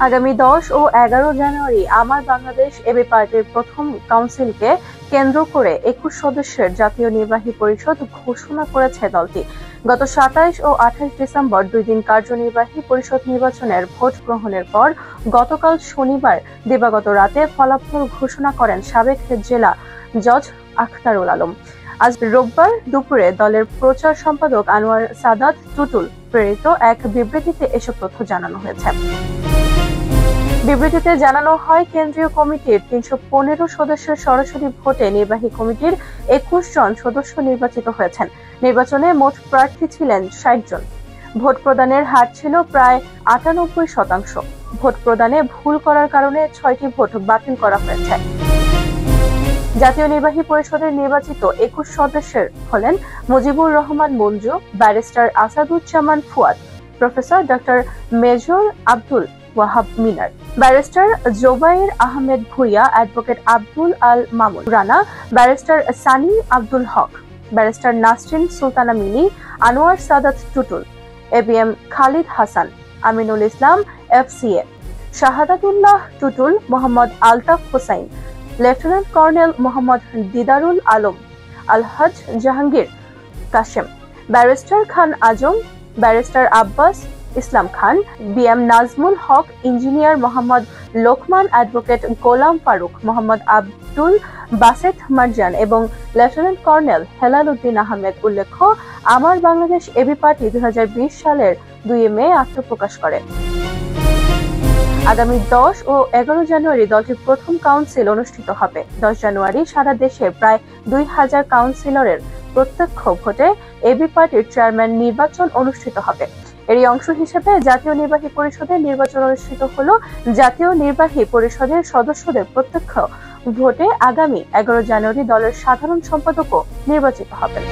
আগামী 10 ও 11 জানুয়ারি আমার বাংলাদেশ এবি পার্টির প্রথম কাউন্সিলকে কেন্দ্র করে 21 সদস্যের জাতীয় নির্বাহী পরিষদ ঘোষণা করেছে দলটি। গত 27 ও 28 ডিসেম্বর 2 দিন কার্যনির্বাহী পরিষদ নির্বাচনের ভোট গ্রহণের পর গতকাল শনিবার দিবাগত রাতে ফলাফল ঘোষণা করেন সাবেক জেলা জজ আখতারুল আলম। আজ রোববার দুপুরে দলের প্রচার সম্পাদক আনোয়ার সাদাত টুটুল প্রেরিত এক বিবৃতিতে এসব তথ্য জানানো হয়েছে। বিবৃতিতে জানানো হয়, কেন্দ্রীয় কমিটির 315 সদস্যের সরাসরি ভোটে নির্বাহী কমিটির 21 জন সদস্য নির্বাচিত হয়েছেন। নির্বাচনে মোট প্রার্থী ছিলেন 60 জন। ভোট প্রদানের হার ছিল প্রায় 98%। ভোট প্রদানে ভুল করার কারণে 6টি ভোট বাতিল করা হয়েছে। জাতীয় নির্বাহী পরিষদের নির্বাচিত 21 সদস্যের হলেন Mujibur Rahman Manju, barrister Asaduzzaman Fuad, professor doctor major Abdul Wahab Minar, barrister Zobayer Ahmed Bhuiyan, advocate Abdul Al Mamun Rana, barrister Sunny Abdul Haque, barrister Nasrin Sultana Mili, Anwar Sadat Tutul, ABM Khalid Hasan, Aminul Islam FCA, Shahadatullah Tutul, Mohammad Altaf Hossain, lieutenant colonel Mohammad Didarul Alam, Alhaj Jahangir Kashem, barrister Khan Azam, barrister Abbas Islam Khan, BM Nazmul Haque, engineer Mohammad Lokman, advocate Golam Faruk, Mohammad Abdul Baset Marjan এবং লেফটেন্যান্ট কর্নেল হেলাল উদ্দিন আহমেদ। উল্লেখ্য, আমার বাংলাদেশ এবি পার্টি 2020 সালের 2 মে আত্মপ্রকাশ করে। আগামী 10 ও 11 জানুয়ারি দলটির প্রথম কাউন্সিল অনুষ্ঠিত হবে। 10 জানুয়ারি সারা দেশে প্রায় 2000 কাউন্সিলরের প্রত্যক্ষ ভোটে এবি পার্টির চেয়ারম্যান নির্বাচন অনুষ্ঠিত হবে। এরই অংশ হিসেবে জাতীয় নির্বাহী পরিষদের নির্বাচন অনুষ্ঠিত হলো। জাতীয় নির্বাহী পরিষদের সদস্যদের প্রত্যক্ষ ভোটে আগামী 11 জানুয়ারি দলের সাধারণ সম্পাদকও নির্বাচিত হবেন।